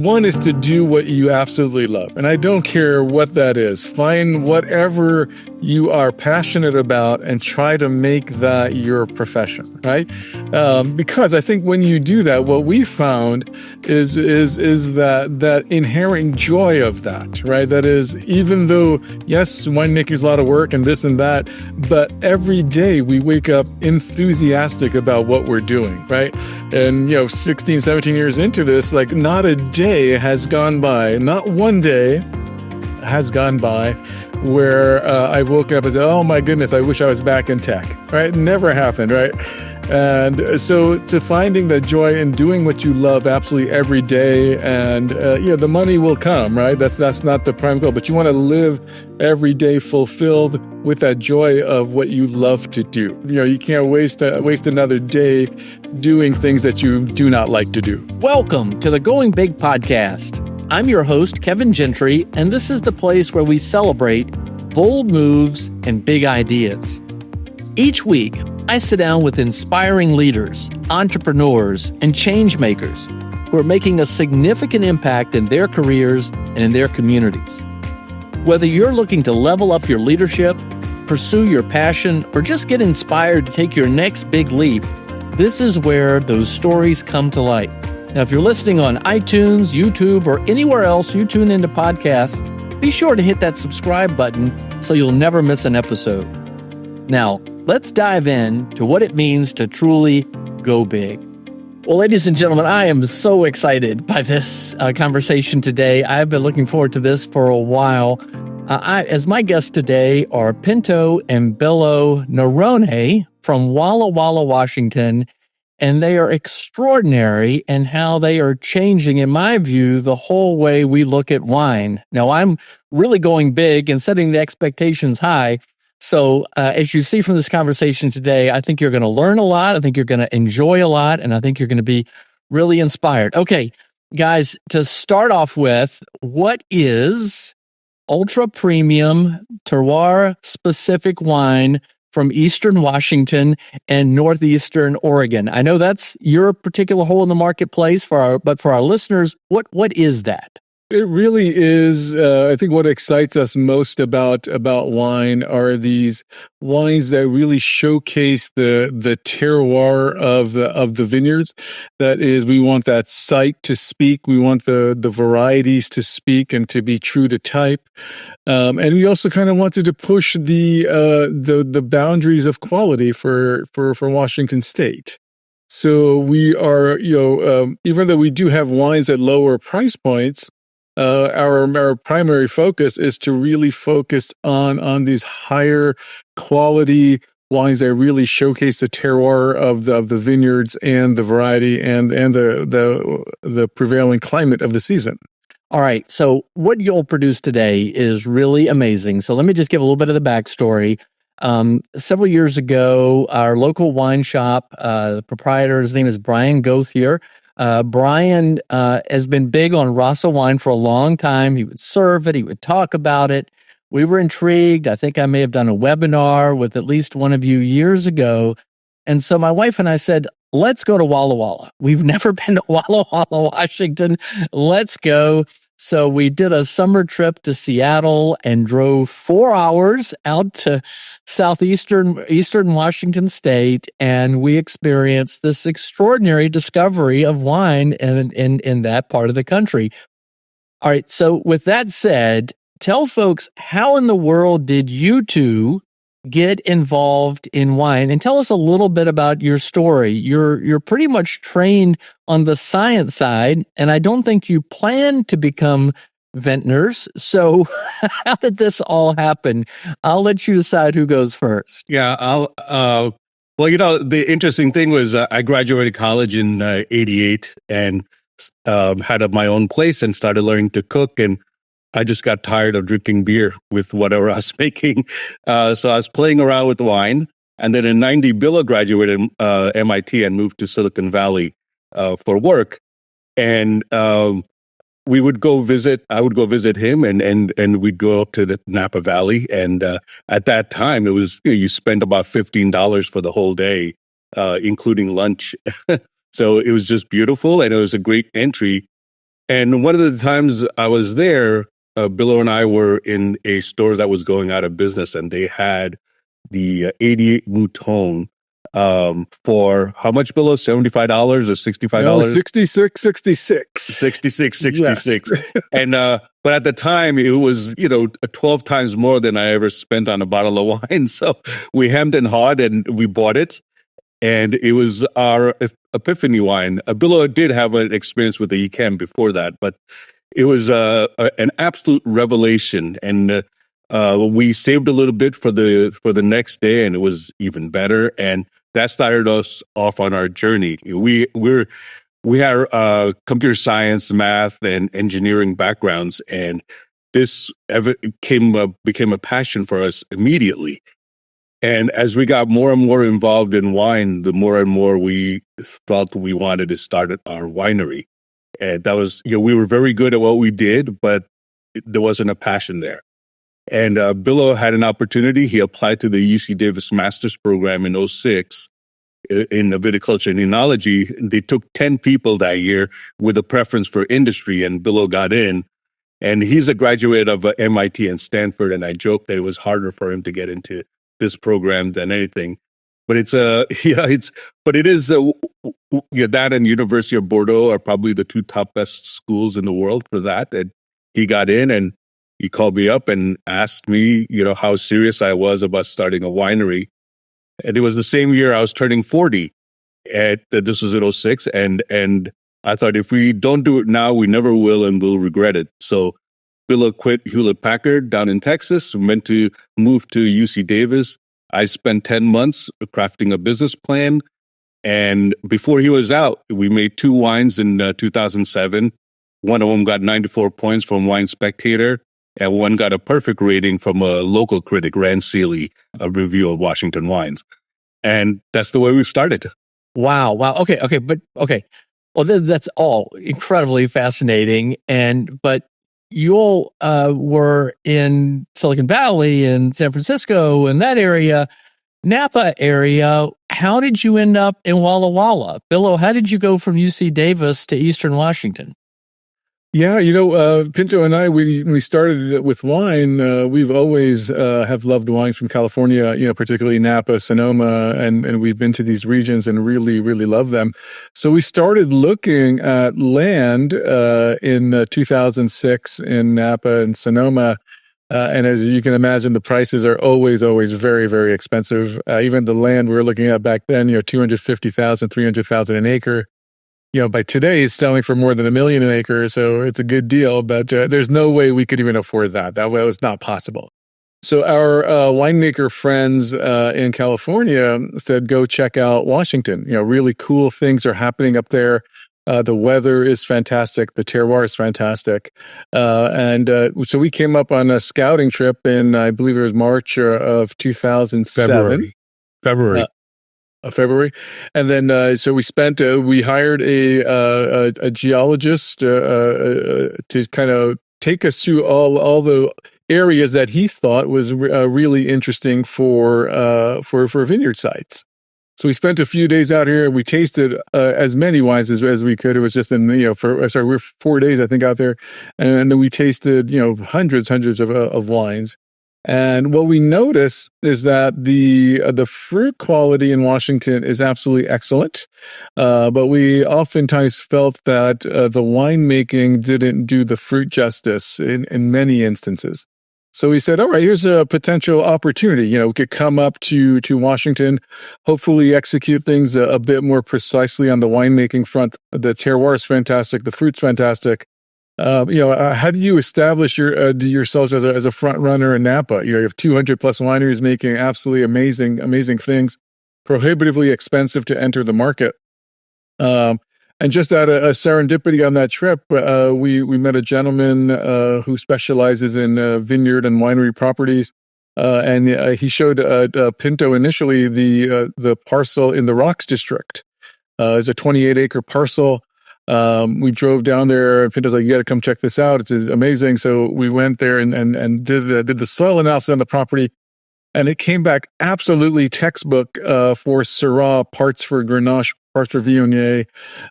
One is to do what you absolutely love. And I don't care what that is. Find whatever you are passionate about and try to make that your profession, right? Because I think when you do that, what we found is that inherent joy of that, right? That is, even though, yes, winemaking is a lot of work and this and that, but every day we wake up enthusiastic about what we're doing, right? And, 16, 17 years into this, like not a day has gone by, not one day has gone by where I woke up and said, oh my goodness, I wish I was back in tech, right? Never happened, right? And so to finding the joy in doing what you love absolutely every day, and the money will come, right? That's not the prime goal, but you want to live every day fulfilled with that joy of what you love to do. You can't waste another day doing things that you do not like to do. Welcome to the Going Big podcast. I'm your host, Kevin Gentry, and this is the place where we celebrate bold moves and big ideas. Each week, I sit down with inspiring leaders, entrepreneurs, and change makers who are making a significant impact in their careers and in their communities. Whether you're looking to level up your leadership, pursue your passion, or just get inspired to take your next big leap, this is where those stories come to light. Now, if you're listening on iTunes, YouTube, or anywhere else you tune into podcasts, be sure to hit that subscribe button so you'll never miss an episode. Now, let's dive in to what it means to truly go big. Well, ladies and gentlemen, I am so excited by this conversation today. I've been looking forward to this for a while. As my guests today are Pinto and Billo Naravane from Walla Walla, Washington, and they are extraordinary in how they are changing, in my view, the whole way we look at wine. Now, I'm really going big and setting the expectations high. So as you see from this conversation today, I think you're going to learn a lot. I think you're going to enjoy a lot. And I think you're going to be really inspired. Okay, guys, to start off with, what is ultra premium terroir-specific wine from Eastern Washington and Northeastern Oregon? I know that's your particular hole in the marketplace, but for our listeners, what is that? It really is. I think what excites us most about wine are these wines that really showcase the terroir of the vineyards. That is, we want that site to speak. We want the varieties to speak and to be true to type. And we also kind of wanted to push the boundaries of quality for Washington State. So we are, even though we do have wines at lower price points, our primary focus is to really focus on these higher quality wines that really showcase the terroir of the vineyards and the variety and the prevailing climate of the season. All right. So what you'll produce today is really amazing. So let me just give a little bit of the backstory. Several years ago, our local wine shop, the proprietor, his name is Brian Gothier. Brian has been big on Rasa wine for a long time. He would serve it. He would talk about it. We were intrigued. I think I may have done a webinar with at least one of you years ago. And so my wife and I said, let's go to Walla Walla. We've never been to Walla Walla, Washington. Let's go. So we did a summer trip to Seattle and drove 4 hours out to Eastern Washington State, and we experienced this extraordinary discovery of wine in that part of the country. All right, so with that said, tell folks, how in the world did you two get involved in wine? And tell us a little bit about your story. You're pretty much trained on the science side, and I don't think you plan to become vintners. So how did this all happen? I'll let you decide who goes first. Yeah, well, the interesting thing was I graduated college in 88 and had my own place and started learning to cook, and I just got tired of drinking beer with whatever I was making. So I was playing around with wine. And then in 90, Billo graduated MIT and moved to Silicon Valley for work. And we would go visit, I would go visit him and we'd go up to the Napa Valley. And at that time, it was, you spend about $15 for the whole day, including lunch. So it was just beautiful. And it was a great entry. And one of the times I was there, Billo and I were in a store that was going out of business, and they had the 88 Mouton for how much, Billo? $75 or $65? No, 66, 66. 66, 66. Yes. And but at the time it was, 12 times more than I ever spent on a bottle of wine. So we hemmed and hawed and we bought it. And it was our epiphany wine. Billo did have an experience with the Yquem before that, but it was an absolute revelation. And we saved a little bit for the next day, and it was even better. And that started us off on our journey. We had computer science, math, and engineering backgrounds, and this became a passion for us immediately. And as we got more and more involved in wine, the more and more we felt we wanted to start our winery. And that was, we were very good at what we did, but there wasn't a passion there. And Billo had an opportunity. He applied to the UC Davis Master's Program in 2006 in viticulture and enology. They took 10 people that year with a preference for industry, and Billo got in. And he's a graduate of MIT and Stanford, and I joked that it was harder for him to get into this program than anything. But that and University of Bordeaux are probably the two top best schools in the world for that. And he got in, and he called me up and asked me, how serious I was about starting a winery. And it was the same year I was turning 40. This was in 2006. And I thought, if we don't do it now, we never will, and we'll regret it. So Billo quit Hewlett-Packard down in Texas, moved to UC Davis. I spent 10 months crafting a business plan. And before he was out, we made 2 wines in 2007. One of them got 94 points from Wine Spectator, and one got a perfect rating from a local critic, Rand Seeley, a review of Washington wines. And that's the way we started. Wow. Okay. Well, that's all incredibly fascinating. But you all were in Silicon Valley and San Francisco and that area, Napa area. How did you end up in Walla Walla? Billo, how did you go from UC Davis to Eastern Washington? Yeah, Pinto and I, when we started with wine, we've always have loved wines from California, particularly Napa, Sonoma, and we've been to these regions and really, really love them. So we started looking at land in 2006 in Napa and Sonoma. And as you can imagine, the prices are always very, very expensive. Even the land we were looking at back then, $250,000, $300,000 an acre. By today, it's selling for more than $1 million an acre, so it's a good deal. But there's no way we could even afford that. That was not possible. So our winemaker friends in California said, "Go check out Washington. Really cool things are happening up there. The weather is fantastic. The terroir is fantastic." So we came up on a scouting trip in, I believe it was March of 2007. February. February. And then, so we hired a geologist to kind of take us through all the areas that he thought was really interesting for vineyard sites. So we spent a few days out here. We tasted as many wines as we could. It was just we were 4 days, I think, out there. And then we tasted, hundreds of wines. And what we noticed is that the fruit quality in Washington is absolutely excellent, but we oftentimes felt that the winemaking didn't do the fruit justice in many instances. So we said, all right, here's a potential opportunity. We could come up to Washington, hopefully execute things a bit more precisely on the winemaking front. The terroir is fantastic. The fruit's fantastic. How do you establish yourselves as a front runner in Napa? You have 200 plus wineries making absolutely amazing things, prohibitively expensive to enter the market. And just out of a serendipity on that trip, we met a gentleman who specializes in vineyard and winery properties, and he showed Pinto initially the parcel in the Rocks District. It's a 28-acre parcel. We drove down there, and Pinto's like, "You got to come check this out. It's amazing." So we went there and did the soil analysis on the property, and it came back absolutely textbook for Syrah, parts for Grenache, parts for Viognier,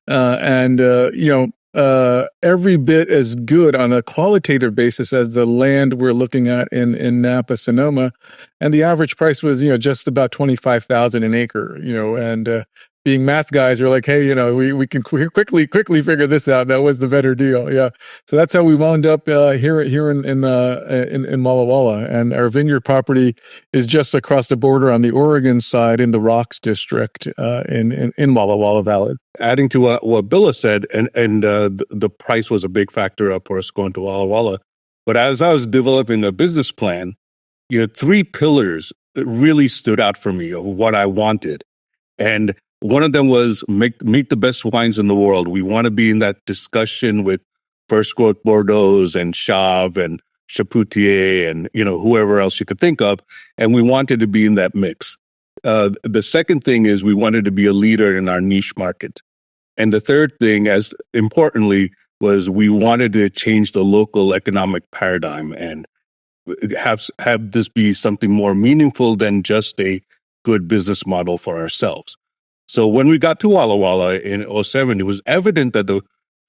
and every bit as good on a qualitative basis as the land we're looking at in Napa, Sonoma, and the average price was just about 25,000 an acre. And being math guys, we're like, hey, we can quickly figure this out. That was the better deal. Yeah, so that's how we wound up here in Walla Walla, and our vineyard property is just across the border on the Oregon side in the Rocks district in Walla Walla Valley. Adding to what Billo said, and the price was a big factor up for us going to Walla Walla. But as I was developing a business plan, three pillars that really stood out for me of what I wanted. And one of them was make the best wines in the world. We want to be in that discussion with First Growth Bordeaux and Chave and Chapoutier and whoever else you could think of, and we wanted to be in that mix. The second thing is we wanted to be a leader in our niche market. And the third thing, as importantly, was we wanted to change the local economic paradigm and have this be something more meaningful than just a good business model for ourselves. So when we got to Walla Walla in 2007, it was evident that the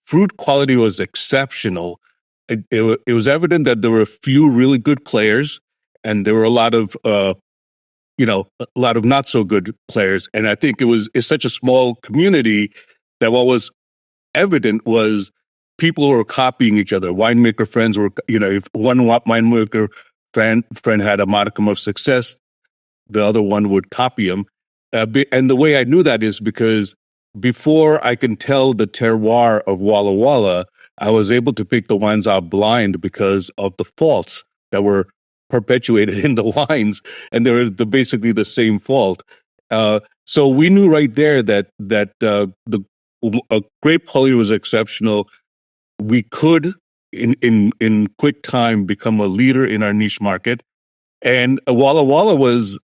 fruit quality was exceptional. It was evident that there were a few really good players, and there were a lot of not so good players. And I think it's such a small community that what was evident was people were copying each other. Winemaker friends were, if one winemaker friend had a modicum of success, the other one would copy him. And the way I knew that is because before I can tell the terroir of Walla Walla, I was able to pick the wines out blind because of the faults that were perpetuated in the wines, and they were basically the same fault. So we knew right there that the grape quality was exceptional. We could, in quick time, become a leader in our niche market. And Walla Walla was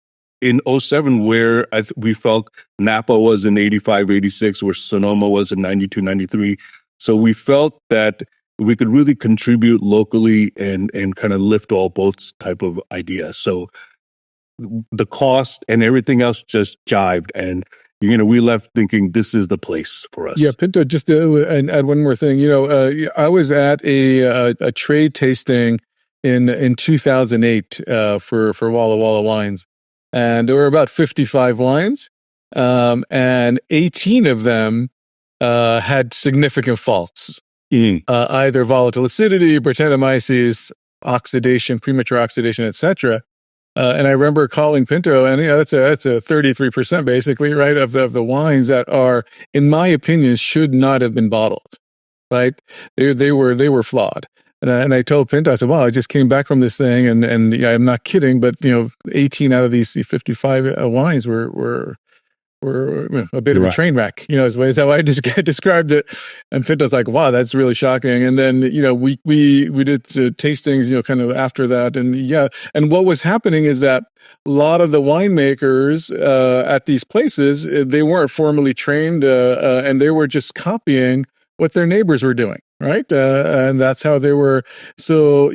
in 2007 where we felt Napa was in 85, 86, where Sonoma was in 92, 93. So we felt that we could really contribute locally and kind of lift all boats type of idea. So the cost and everything else just jived, and we left thinking this is the place for us. Yeah, Pinto, just to add one more thing. I was at a trade tasting in 2008 for Walla Walla Wines, and there were about 55 wines, and 18 of them had significant faults. Either volatile acidity, Brettanomyces, oxidation, premature oxidation, etc. And I remember calling Pinto, and that's a 33% basically, right, of the wines that are, in my opinion, should not have been bottled, right? They were flawed. And I told Pinto, I said, "Wow, I just came back from this thing, and I'm not kidding, but 18 out of these 55 wines were a bit of a train wreck, is how I described it." And Pinto's like, "Wow, that's really shocking." And then, we did tastings, kind of after that. And what was happening is that a lot of the winemakers at these places, they weren't formally trained, and they were just copying what their neighbors were doing. Right. And that's how they were. So,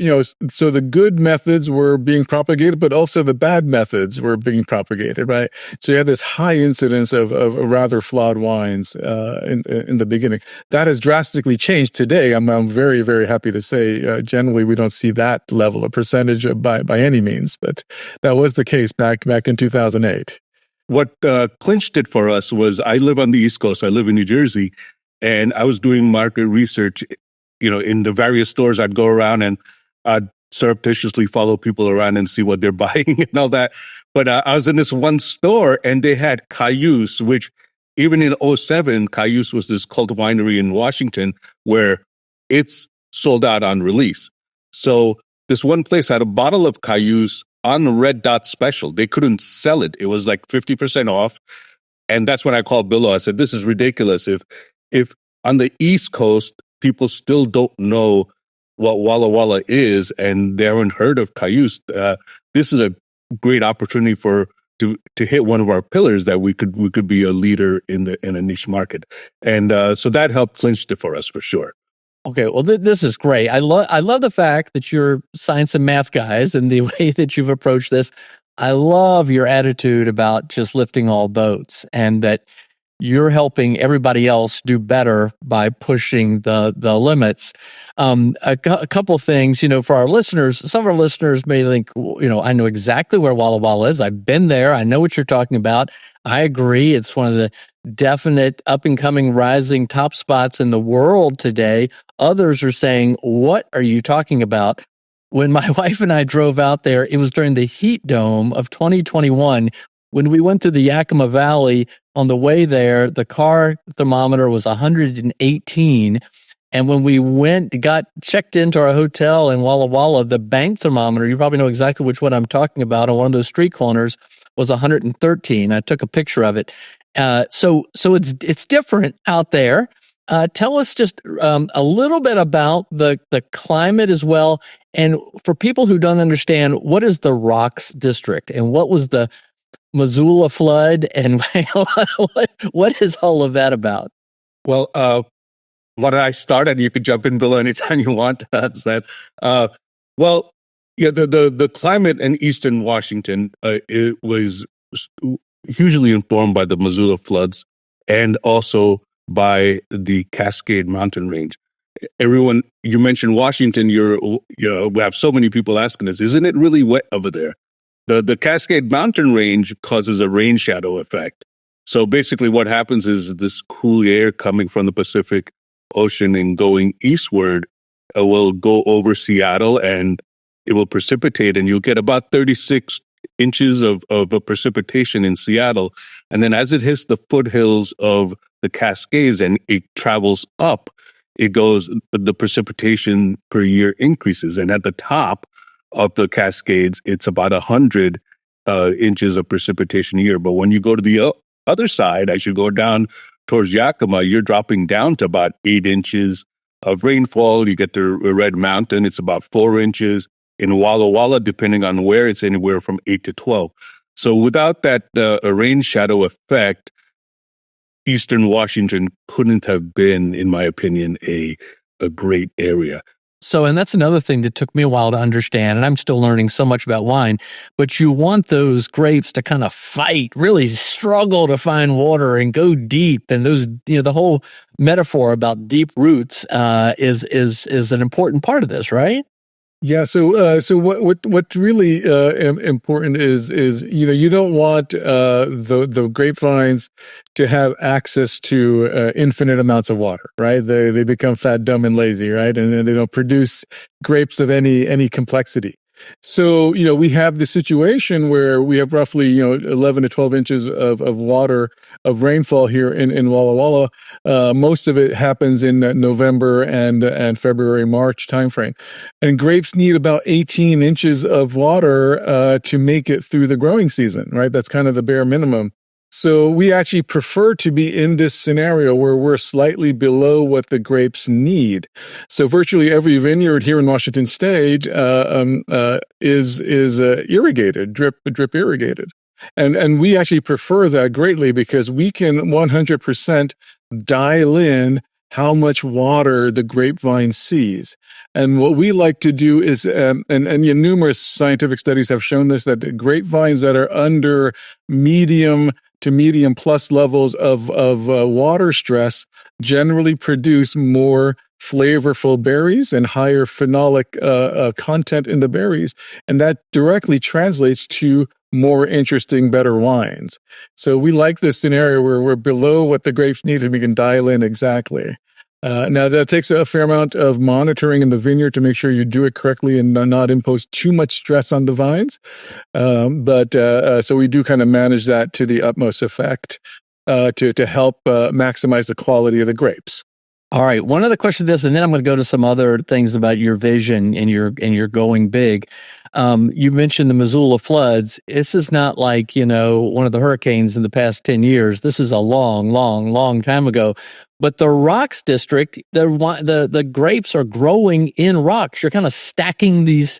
so the good methods were being propagated, but also the bad methods were being propagated. Right. So you had this high incidence of rather flawed wines in the beginning. That has drastically changed today. I'm very, very happy to say generally we don't see that level of percentage by any means. But that was the case back in 2008. What clinched it for us was I live on the East Coast. I live in New Jersey. And I was doing market research, in the various stores. I'd go around and I'd surreptitiously follow people around and see what they're buying and all that. But I was in this one store and they had Cayuse, which even in 2007, Cayuse was this cult winery in Washington where it's sold out on release. So this one place had a bottle of Cayuse on Red Dot special. They couldn't sell it. It was like 50% off. And that's when I called Billo. I said, this is ridiculous. If on the East Coast, people still don't know what Walla Walla is and they haven't heard of Cayuse, this is a great opportunity to hit one of our pillars that we could be a leader in a niche market. And so that helped clinch it for us for sure. Okay, well, this is great. I love the fact that you're science and math guys and the way that you've approached this. I love your attitude about just lifting all boats, and that you're helping everybody else do better by pushing the limits. A couple things, for our listeners, some of our listeners may think, I know exactly where Walla Walla is. I've been there. I know what you're talking about. I agree. It's one of the definite up and coming rising top spots in the world today. Others are saying, what are you talking about? When my wife and I drove out there, it was during the heat dome of 2021. When we went to the Yakima Valley, on the way there, the car thermometer was 118. And when we got checked into our hotel in Walla Walla, the bank thermometer, you probably know exactly which one I'm talking about, on one of those street corners was 113. I took a picture of it. So it's different out there. Tell us just a little bit about the climate as well. And for people who don't understand, what is the Rocks District and what was the Missoula flood and what is all of that about? Well, what I started, you could jump in, Billo, anytime you want. That's that. Well, yeah, the climate in Eastern Washington, it was hugely informed by the Missoula floods and also by the Cascade Mountain Range. Everyone, you mentioned Washington. We have so many people asking us, isn't it really wet over there? The Cascade Mountain Range causes a rain shadow effect. So basically what happens is this cool air coming from the Pacific Ocean and going eastward will go over Seattle and it will precipitate, and you'll get about 36 inches of precipitation in Seattle. And then as it hits the foothills of the Cascades and it travels up, the precipitation per year increases. And at the top of the Cascades, it's about 100 inches of precipitation a year. But when you go to the other side, as you go down towards Yakima, you're dropping down to about 8 inches of rainfall. You get to Red Mountain, it's about 4 inches. In Walla Walla, depending on where, it's anywhere from 8 to 12. So without that rain shadow effect, Eastern Washington couldn't have been, in my opinion, a great area. So, and that's another thing that took me a while to understand, and I'm still learning so much about wine, but you want those grapes to kind of fight, really struggle to find water and go deep. And those, the whole metaphor about deep roots is an important part of this, right? Yeah. So what's really important is you don't want the grapevines to have access to infinite amounts of water, right? They become fat, dumb, and lazy, right? And they don't produce grapes of any complexity. So we have the situation where we have roughly 11 to 12 inches of water of rainfall here in Walla Walla. Most of it happens in November and February, March timeframe, and grapes need about 18 inches of water to make it through the growing season. Right, that's kind of the bare minimum. So we actually prefer to be in this scenario where we're slightly below what the grapes need. So virtually every vineyard here in Washington State is irrigated, drip irrigated. And we actually prefer that greatly because we can 100% dial in how much water the grapevine sees. And what we like to do is, and numerous scientific studies have shown this, that the grapevines that are under medium to medium plus levels of water stress generally produce more flavorful berries and higher phenolic content in the berries. And that directly translates to more interesting, better wines. So we like this scenario where we're below what the grapes need and we can dial in exactly. Now, that takes a fair amount of monitoring in the vineyard to make sure you do it correctly and not impose too much stress on the vines. But so we do kind of manage that to the utmost effect to help maximize the quality of the grapes. All right. One other question to this, and then I'm going to go to some other things about your vision and your going big. You mentioned the Missoula floods. This is not like, one of the hurricanes in the past 10 years. This is a long, long, long time ago. But the Rocks District, the grapes are growing in rocks. You're kind of stacking these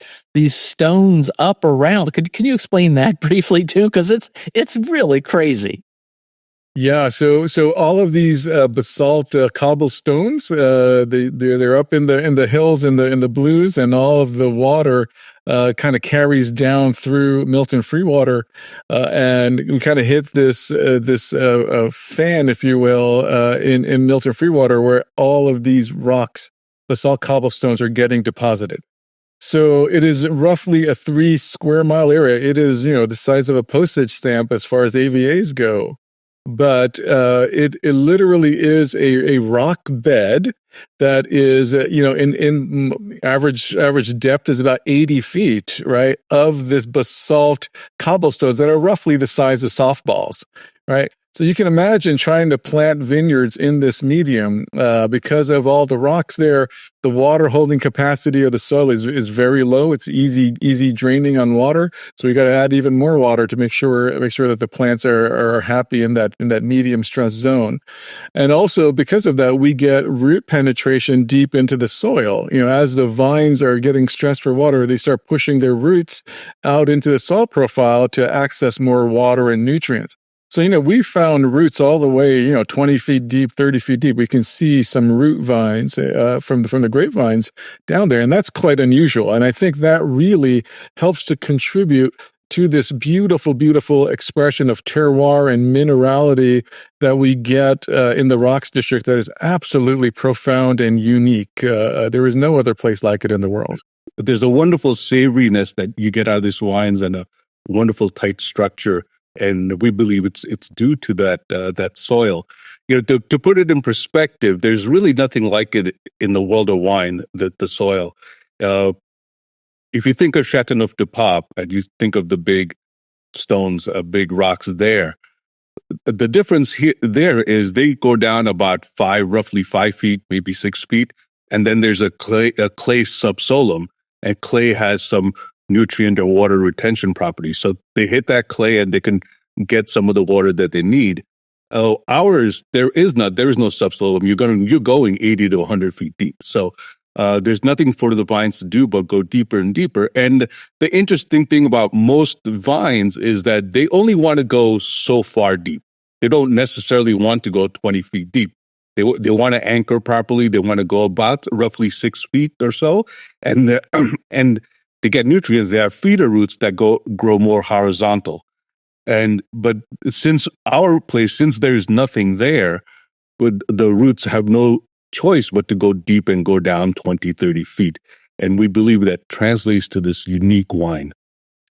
stones up around. Can you explain that briefly too? Because it's really crazy. Yeah, so all of these basalt cobblestones, they're up in the hills in the blues, and all of the water kind of carries down through Milton Freewater, and we kind of hit this fan, if you will, in Milton Freewater, where all of these rocks, basalt cobblestones, are getting deposited. So it is roughly a 3 square mile area. It is, the size of a postage stamp as far as AVAs go. But it literally is a rock bed that is, in average depth is about 80 feet, right, of this basalt cobblestones that are roughly the size of softballs, right? So you can imagine trying to plant vineyards in this medium because of all the rocks there. The water holding capacity of the soil is very low. It's easy draining on water. So we got to add even more water to make sure that the plants are happy in that medium stress zone. And also because of that, we get root penetration deep into the soil. As the vines are getting stressed for water, they start pushing their roots out into the soil profile to access more water and nutrients. So, we found roots all the way, 20 feet deep, 30 feet deep. We can see some root vines from the grapevines down there, and that's quite unusual. And I think that really helps to contribute to this beautiful, beautiful expression of terroir and minerality that we get in the Rocks District that is absolutely profound and unique. There is no other place like it in the world. There's a wonderful savoriness that you get out of these wines and a wonderful tight structure. And we believe it's due to that soil. To put it in perspective, there's really nothing like it in the world of wine. The soil. If you think of Châteauneuf-du-Pape and you think of the big stones, big rocks there, the difference there is they go down about roughly 5 feet, maybe 6 feet, and then there's a clay subsolum, and clay has some nutrient or water retention properties. So they hit that clay and they can get some of the water that they need. Ours, there is no subsoil. You're going 80 to 100 feet deep. So there's nothing for the vines to do but go deeper and deeper. And the interesting thing about most vines is that they only want to go so far deep. They don't necessarily want to go 20 feet deep. They want to anchor properly. They want to go about roughly 6 feet or so. And to get nutrients, they have feeder roots that grow more horizontal. But since there's nothing there, the roots have no choice but to go deep and go down 20, 30 feet. And we believe that translates to this unique wine.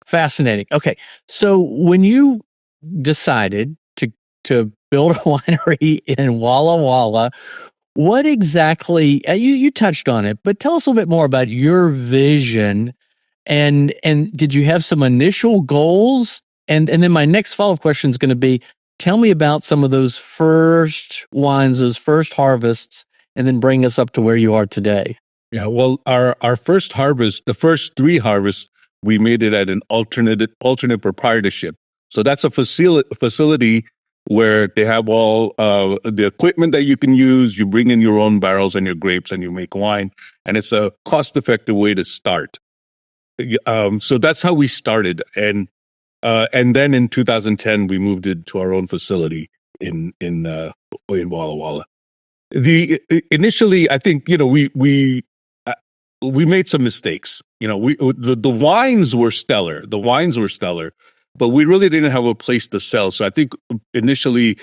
Fascinating. Okay. So when you decided to build a winery in Walla Walla, what exactly, you touched on it, but tell us a little bit more about your vision. And did you have some initial goals? And then my next follow-up question is going to be, tell me about some of those first wines, those first harvests, and then bring us up to where you are today. Yeah, well, our first harvest, the first 3 harvests, we made it at an alternate proprietorship. So that's a facility where they have all the equipment that you can use. You bring in your own barrels and your grapes and you make wine. And it's a cost-effective way to start. So that's how we started. And then in 2010, we moved into our own facility in Walla Walla. Initially, I think, we made some mistakes. The wines were stellar. But we really didn't have a place to sell. So I think initially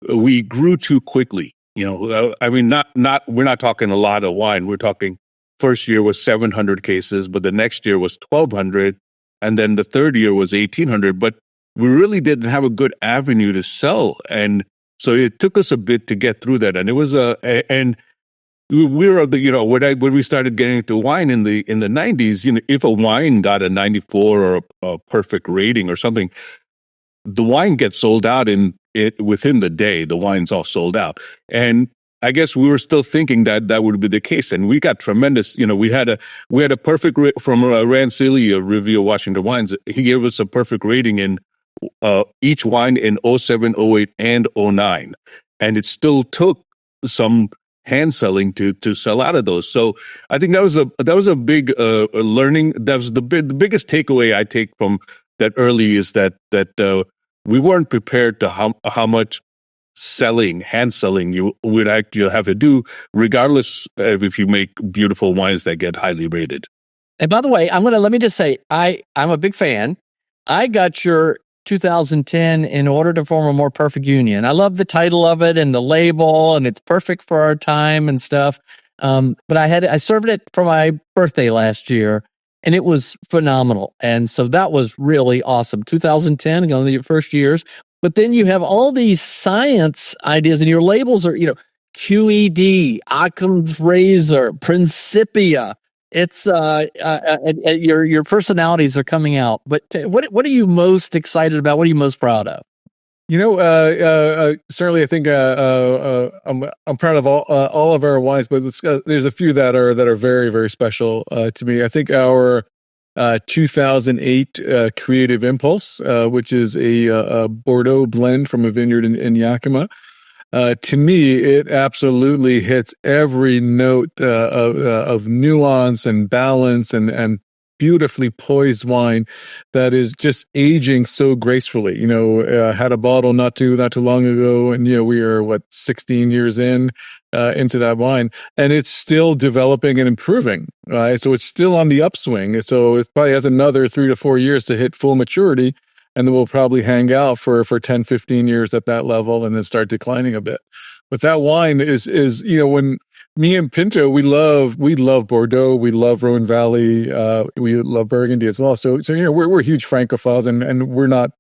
we grew too quickly. We're not talking a lot of wine. We're talking first year was 700 cases, but the next year was 1,200. And then the third year was 1,800. But we really didn't have a good avenue to sell. And so it took us a bit to get through that. And it was and we were when we started getting into wine in the 90s, if a wine got a 94 or a perfect rating or something, the wine gets sold out within the day. The wine's all sold out. And I guess we were still thinking that would be the case. And we got tremendous, we had a perfect from Rand Seeley of Review of Washington Wines. He gave us a perfect rating in each wine in 07, 08, and 09. And it still took some hand selling to sell out of those. So I think that was a big learning. That was the biggest takeaway I take from that early is that we weren't prepared to how much hand selling you would actually have to do, regardless of if you make beautiful wines that get highly rated. And by the way, let me just say, I'm a big fan. I got your 2010 In Order to Form a More Perfect Union. I love the title of it and the label, and it's perfect for our time and stuff. But I served it for my birthday last year, and it was phenomenal. And so that was really awesome. 2010, one of your first years. But then you have all these science ideas, and your labels are, QED, Occam's Razor, Principia. It's your personalities are coming out. But what are you most excited about? What are you most proud of? Certainly, I think I'm proud of all of our wines, but there's a few that are very, very special to me. I think our 2008 Creative Impulse, which is a Bordeaux blend from a vineyard in Yakima. To me, it absolutely hits every note of nuance and balance and beautifully poised wine that is just aging so gracefully. Had a bottle not too long ago, and we are 16 years into that wine, and it's still developing and improving. Right, so it's still on the upswing. So it probably has another 3 to 4 years to hit full maturity. And then we'll probably hang out for 10, 15 years at that level and then start declining a bit. But that wine is when me and Pinto, we love Bordeaux, we love Rhone Valley, we love Burgundy as well. So we're huge Francophiles, and we're not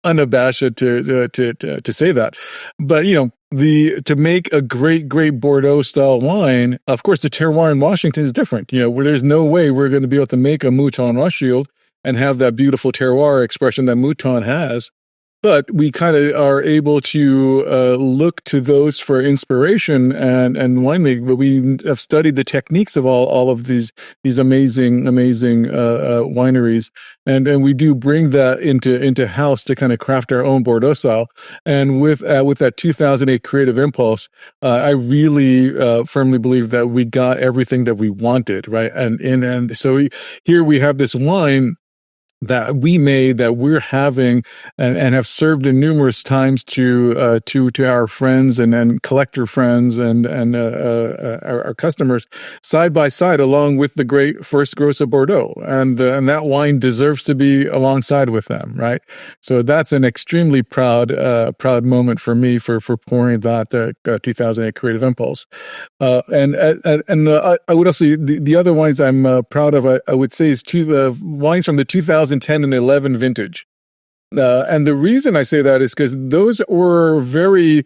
unabashed to say that. But to make a great Bordeaux style wine, of course, the terroir in Washington is different. Where there's no way we're going to be able to make a Mouton Rothschild and have that beautiful terroir expression that Mouton has. But we kind of are able to look to those for inspiration and winemaking. But we have studied the techniques of all of these amazing wineries, and we do bring that into house to kind of craft our own Bordeaux style. And with that 2008 Creative Impulse, I really firmly believe that we got everything that we wanted, right? And so here we have this wine that we made, that we're having and have served in numerous times to our friends and collector friends and our customers side by side, along with the great First Gross of Bordeaux, and that wine deserves to be alongside with them, right? So that's an extremely proud moment for me for pouring that 2008 Creative Impulse, and I would also the other wines I'm proud of. I would say is two wines from the 2010 and 11 vintage. And the reason I say that is because those were very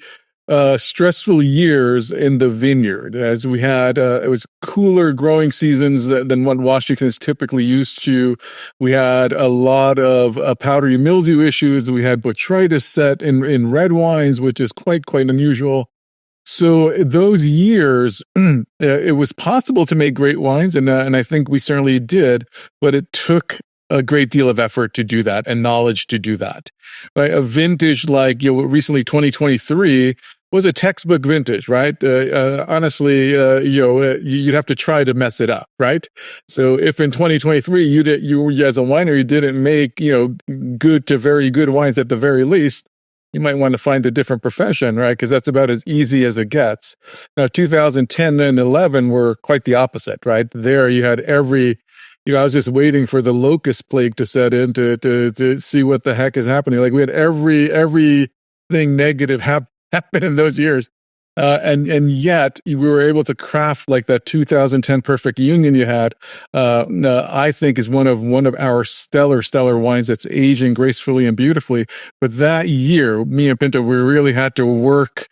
stressful years in the vineyard, as we had it was cooler growing seasons than what Washington is typically used to. We had a lot of powdery mildew issues. We had botrytis set in red wines, which is quite unusual. So those years, it was possible to make great wines, and I think we certainly did, but it took a great deal of effort to do that and knowledge to do that. Right? A vintage like recently 2023 was a textbook vintage, right? Honestly, you'd have to try to mess it up, right? So if in 2023 you as a winery didn't make good to very good wines at the very least, you might want to find a different profession, right? Because that's about as easy as it gets. Now, 2010 and 11 were quite the opposite, right? There you had I was just waiting for the locust plague to set in to see what the heck is happening. Like we had everything negative happen in those years. And yet we were able to craft like that 2010 Perfect Union you had, I think is one of our stellar wines that's aging gracefully and beautifully. But that year, me and Pinto, we really had to work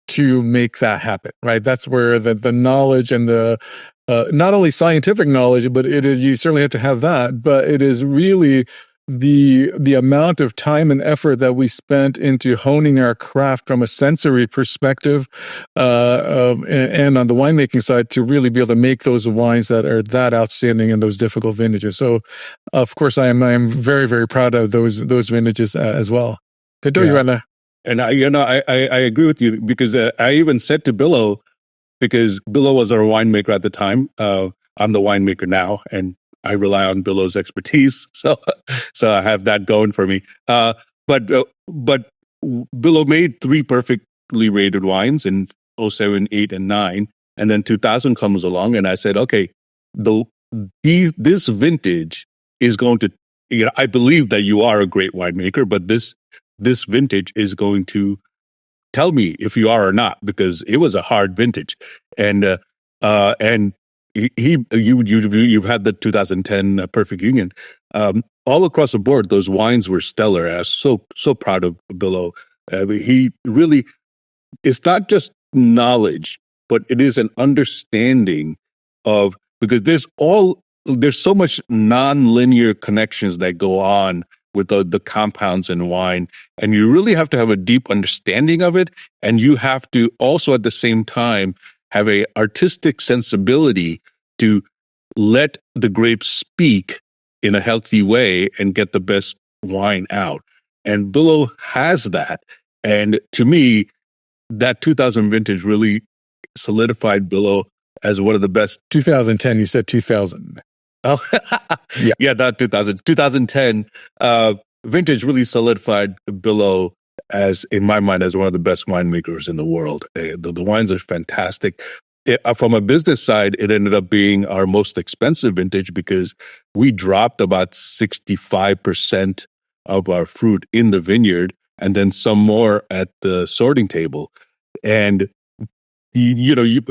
to make that happen, right? That's where the knowledge and the not only scientific knowledge, but it is, you certainly have to have that, but it is really the amount of time and effort that we spent into honing our craft from a sensory perspective, and on the winemaking side to really be able to make those wines that are that outstanding in those difficult vintages. So, of course, I am very, very proud of those vintages as well. Pinto, you want to? And I agree with you, because I even said to Billo, because Billo was our winemaker at the time. I'm the winemaker now, and I rely on Billo's expertise. So I have that going for me. But Billo made 3 perfectly rated wines in '07, '08, and '09, and then 2000 comes along, and I said, okay, this vintage is going to, I believe that you are a great winemaker, but this vintage is going to tell me if you are or not, because it was a hard vintage. And you've had the 2010 Perfect Union. All across the board, those wines were stellar. I was so proud of Billo. He really, it's not just knowledge, but it is an understanding of, because there's so much non-linear connections that go on with the compounds in wine, and you really have to have a deep understanding of it, and you have to also at the same time have a artistic sensibility to let the grapes speak in a healthy way and get the best wine out. And Billo has that. And to me, that 2000 vintage really solidified Billo as one of the best. 2010, you said 2000. Oh, yeah, not 2000. 2010 vintage really solidified Billo as, in my mind, as one of the best winemakers in the world. The wines are fantastic. From a business side, it ended up being our most expensive vintage because we dropped about 65% of our fruit in the vineyard and then some more at the sorting table. And you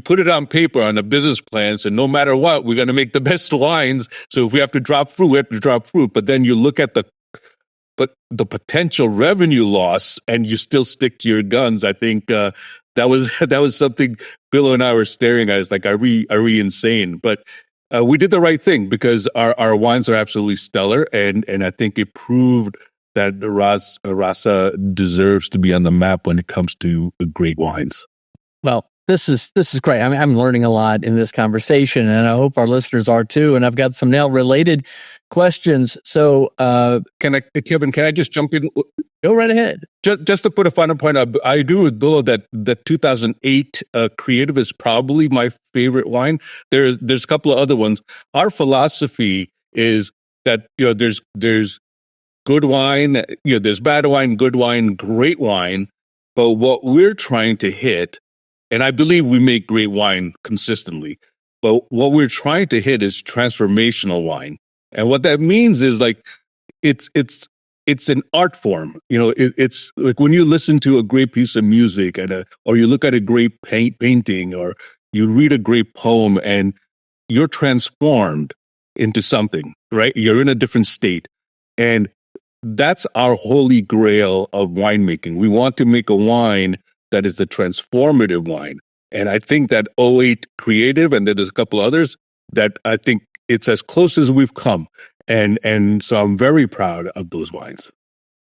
put it on paper on a business plan, so no matter what, we're going to make the best wines. So if we have to drop fruit, we have to drop fruit. But then you look at the potential revenue loss, and you still stick to your guns. I think that was something Billo and I were staring at. It's like, are we insane? But we did the right thing because our wines are absolutely stellar, and I think it proved that Rasa deserves to be on the map when it comes to great wines. Well, this is great. I mean, I'm learning a lot in this conversation, and I hope our listeners are too. And I've got some now related questions. So, Kevin, can I just jump in? Go right ahead. Just to put a final point, I agree with Billo that the 2008 Creative is probably my favorite wine. There's a couple of other ones. Our philosophy is that there's good wine, there's bad wine, good wine, great wine. But what we're trying to hit, and I believe we make great wine consistently, but what we're trying to hit is transformational wine. And what that means is like, it's an art form. It's like when you listen to a great piece of music or you look at a great painting, or you read a great poem, and you're transformed into something, right? You're in a different state. And that's our holy grail of winemaking. We want to make a wine that is a transformative wine. And I think that '08 Creative, and then there's a couple others, that I think it's as close as we've come. And so I'm very proud of those wines.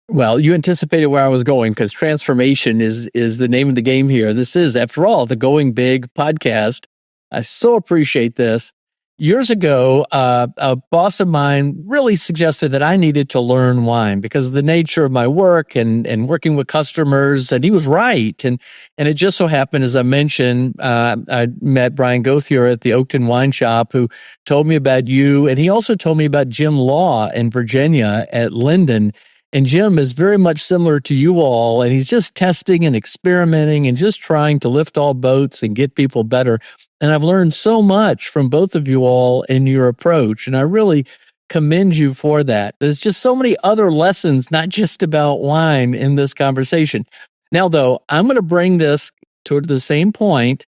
Well, you anticipated where I was going, because transformation is the name of the game here. This is, after all, the Going Big podcast. I so appreciate this. Years ago, a boss of mine really suggested that I needed to learn wine because of the nature of my work and working with customers, and he was right. And it just so happened, as I mentioned, I met Brian Gauthier at the Oakton Wine Shop, who told me about you, and he also told me about Jim Law in Virginia at Linden. And Jim is very much similar to you all, and he's just testing and experimenting and just trying to lift all boats and get people better. And I've learned so much from both of you all in your approach, and I really commend you for that. There's just so many other lessons, not just about wine, in this conversation. Now, though, I'm going to bring this to the same point.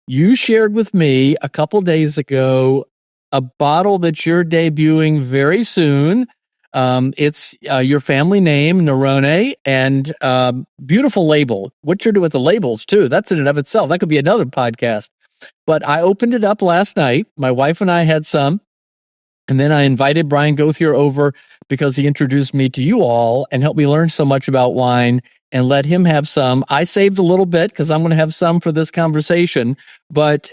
You shared with me a couple days ago a bottle that you're debuting very soon. It's your family name, Naravane, and beautiful label. What you're doing with the labels, too, that's in and of itself. That could be another podcast. But I opened it up last night. My wife and I had some. And then I invited Brian Gauthier over because he introduced me to you all and helped me learn so much about wine, and let him have some. I saved a little bit because I'm going to have some for this conversation. But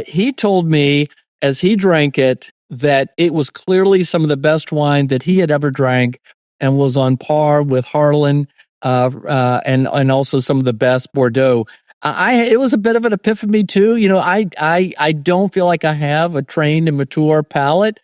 he told me as he drank it that it was clearly some of the best wine that he had ever drank, and was on par with Harlan and also some of the best Bordeaux. It was a bit of an epiphany too. I don't feel like I have a trained and mature palate,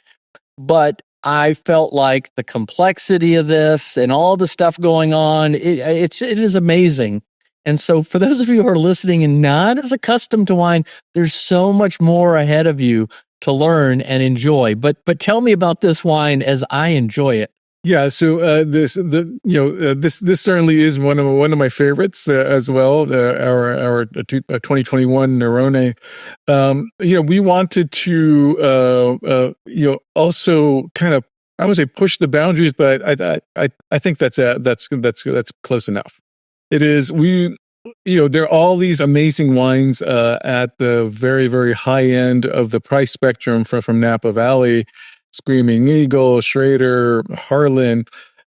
but I felt like the complexity of this and all the stuff going on, it is amazing. And so for those of you who are listening and not as accustomed to wine, there's so much more ahead of you to learn and enjoy. But tell me about this wine as I enjoy it. Yeah, so this certainly is one of my favorites as well. Our 2021 Nerone. We wanted to also kind of, I would say, push the boundaries, but I think that's close enough. It is there are all these amazing wines at the very, very high end of the price spectrum from Napa Valley. Screaming Eagle, Schrader, Harlan,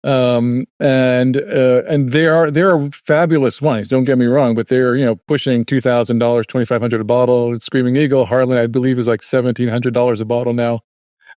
and they are fabulous wines. Don't get me wrong, but they're pushing $2,000, $2,500 a bottle. Screaming Eagle, Harlan, I believe, is like $1,700 a bottle now.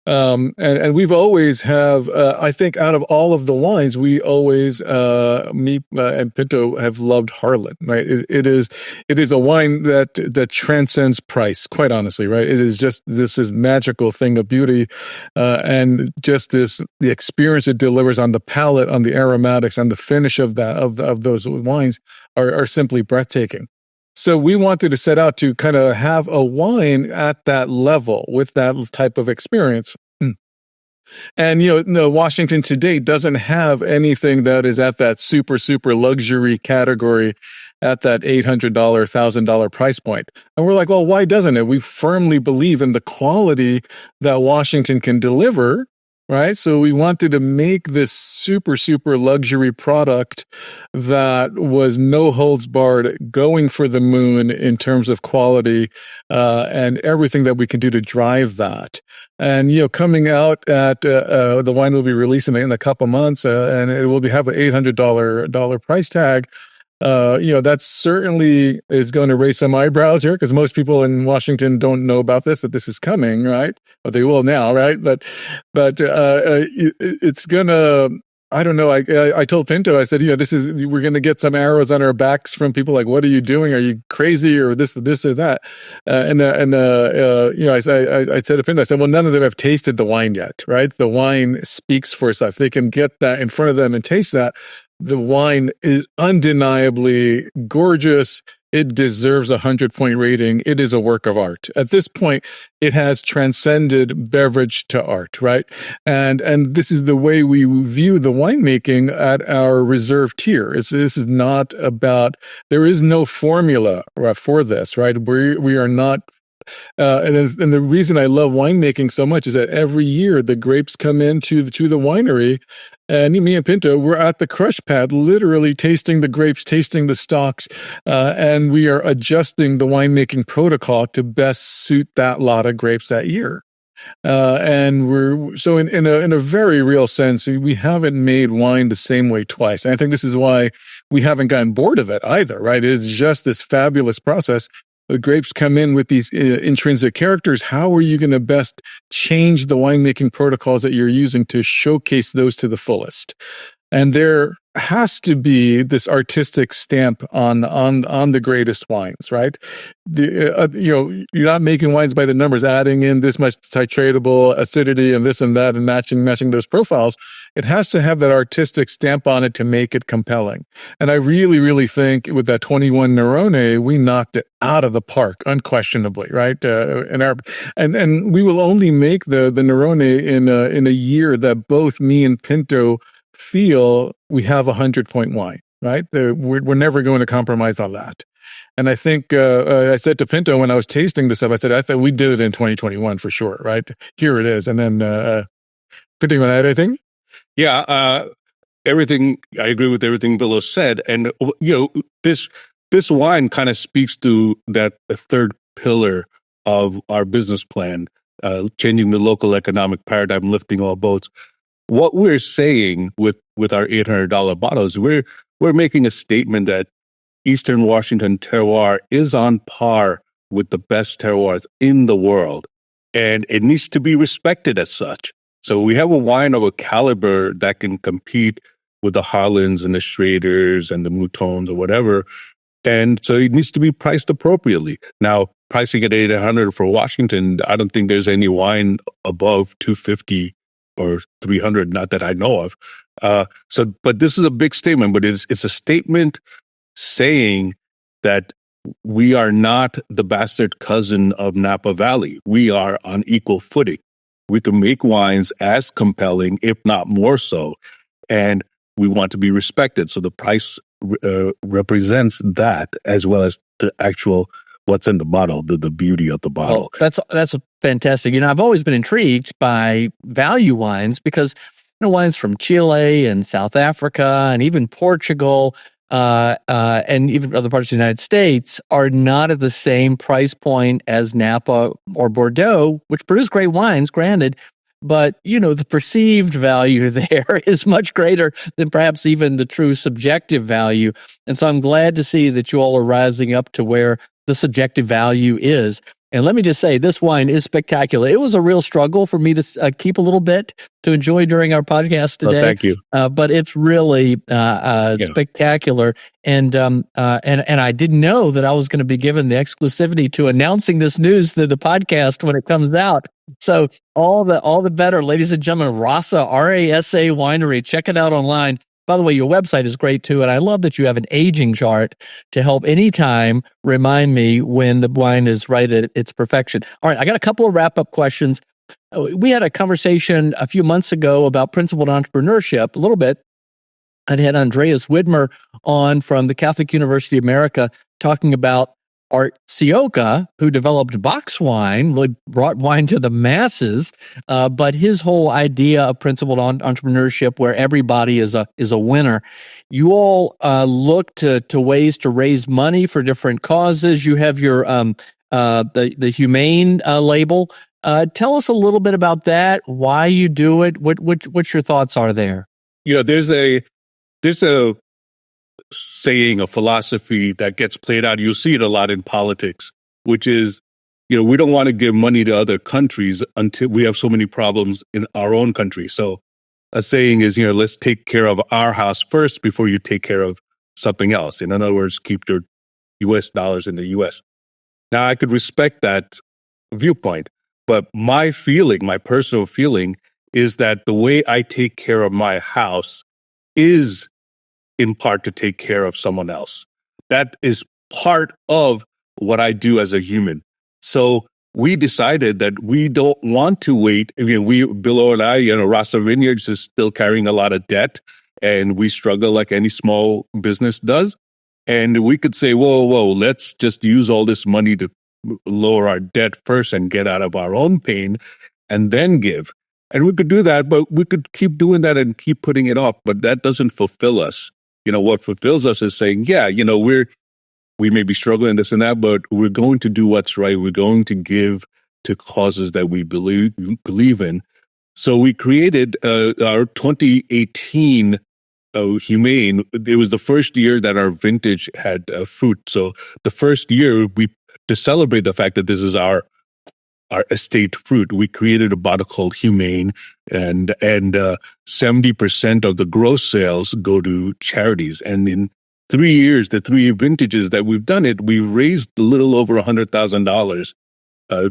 And we've always have, I think out of all of the wines, we always, me and Pinto have loved Harlan, right? It is a wine that transcends price, quite honestly, right? It is just this magical thing of beauty, and just the experience it delivers on the palate, on the aromatics, on the finish of those wines are simply breathtaking. So we wanted to set out to kind of have a wine at that level with that type of experience. And, Washington today doesn't have anything that is at that super, super luxury category at that $800, $1,000 price point. And we're like, well, why doesn't it? We firmly believe in the quality that Washington can deliver. Right. So we wanted to make this super, super luxury product that was no holds barred, going for the moon in terms of quality, and everything that we can do to drive that. And, coming out at the wine will be releasing in a couple months, and it will have an $800 price tag. That certainly is going to raise some eyebrows here, because most people in Washington don't know about that this is coming, right? But they will now, right? But it's gonna. I don't know. I told Pinto, I said, we're going to get some arrows on our backs from people like, what are you doing? Are you crazy? Or this or that? I said to Pinto, I said, well, none of them have tasted the wine yet, right? The wine speaks for itself. They can get that in front of them and taste that. The wine is undeniably gorgeous. It deserves a 100-point rating. It is a work of art. At this point, it has transcended beverage to art, right? And this is the way we view the winemaking at our reserve tier. This is not about, there is no formula for this, right? We are not. And the reason I love winemaking so much is that every year the grapes come into the winery, and me and Pinto, we're at the crush pad, literally tasting the grapes, tasting the stalks, and we are adjusting the winemaking protocol to best suit that lot of grapes that year. And we're so in a very real sense, we haven't made wine the same way twice. And I think this is why we haven't gotten bored of it either, right? It's just this fabulous process. The grapes come in with these intrinsic characters. How are you going to best change the winemaking protocols that you're using to showcase those to the fullest? And there has to be this artistic stamp on the greatest wines, right? You're not making wines by the numbers, adding in this much titratable acidity and this and that, and matching those profiles. It has to have that artistic stamp on it to make it compelling. And I really, really think with that 21 Nerone, we knocked it out of the park, unquestionably, right? And we will only make the Nerone in a year that both me and Pinto feel we have 100-point wine, right? We're never going to compromise on that. And I think I said to Pinto when I was tasting this stuff, I thought we did it in 2021 for sure, right? Here it is. And then Pinto, you want to add anything? Yeah, everything. I agree with everything Billo said, and this wine kind of speaks to that third pillar of our business plan, changing the local economic paradigm, lifting all boats. What we're saying with our $800 bottles, we're making a statement that Eastern Washington terroir is on par with the best terroirs in the world, and it needs to be respected as such. So we have a wine of a caliber that can compete with the Harlans and the Schraders and the Moutons or whatever, and so it needs to be priced appropriately. Now, pricing at $800 for Washington, I don't think there's any wine above $250 or 300, not that I know of. But this is a big statement, but it's a statement saying that we are not the bastard cousin of Napa Valley. We are on equal footing. We can make wines as compelling, if not more so, and we want to be respected. So the price represents that, as well as the actual what's in the bottle, the beauty of the bottle. Well, that's fantastic. I've always been intrigued by value wines because wines from Chile and South Africa and even Portugal and even other parts of the United States are not at the same price point as Napa or Bordeaux, which produce great wines, granted. But, the perceived value there is much greater than perhaps even the true subjective value. And so I'm glad to see that you all are rising up to where the subjective value is. And let me just say, this wine is spectacular. It was a real struggle for me to keep a little bit to enjoy during our podcast today. Thank you. But it's really spectacular. And I didn't know that I was going to be given the exclusivity to announcing this news through the podcast when it comes out. So all the better, ladies and gentlemen. Rasa, RASA Winery. Check it out online. By the way, your website is great too, and I love that you have an aging chart to help anytime remind me when the wine is right at its perfection. All right, I got a couple of wrap-up questions. We had a conversation a few months ago about principled entrepreneurship, a little bit. I had Andreas Widmer on from the Catholic University of America talking about Art Sioka, who developed box wine, really brought wine to the masses, but his whole idea of principled entrepreneurship, where everybody is a winner. You all look to ways to raise money for different causes. You have your the humane label. Tell us a little bit about that. Why you do it? What your thoughts are there? There's a saying, a philosophy that gets played out. You'll see it a lot in politics, which is, we don't want to give money to other countries until we have so many problems in our own country. So a saying is, let's take care of our house first before you take care of something else. In other words, keep your U.S. dollars in the U.S. Now, I could respect that viewpoint, but my personal feeling is that the way I take care of my house is in part to take care of someone else. That is part of what I do as a human. So we decided that we don't want to wait. Billo and I, Rasa Vineyards is still carrying a lot of debt, and we struggle like any small business does. And we could say, whoa, let's just use all this money to lower our debt first and get out of our own pain and then give. And we could do that, but we could keep doing that and keep putting it off. But that doesn't fulfill us. What fulfills us is saying, we may be struggling this and that, but we're going to do what's right. We're going to give to causes that we believe in. So we created our 2018 Humane. It was the first year that our vintage had fruit. So the first year, to celebrate the fact that this is our estate fruit, we created a bottle called Humane, and 70% of the gross sales go to charities. And in 3 years, the 3 vintages that we've done it, we raised a little over $100,000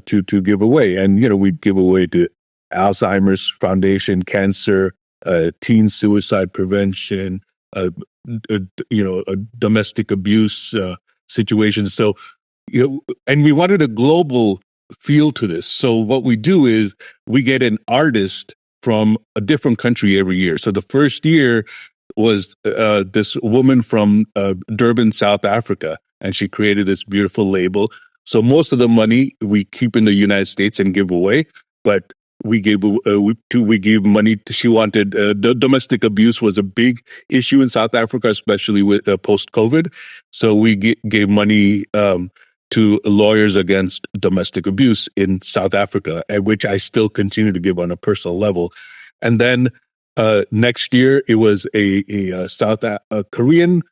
to give away. And we give away to Alzheimer's Foundation, cancer, teen suicide prevention, domestic abuse situations. So and we wanted a global feel to this. So what we do is we get an artist from a different country every year. So the first year was this woman from Durban, South Africa, and she created this beautiful label. So most of the money we keep in the United States and give away, but we gave money. She wanted the domestic abuse was a big issue in South Africa, especially with post-COVID. So we gave money to lawyers against domestic abuse in South Africa, at which I still continue to give on a personal level. And then next year, it was a South Korean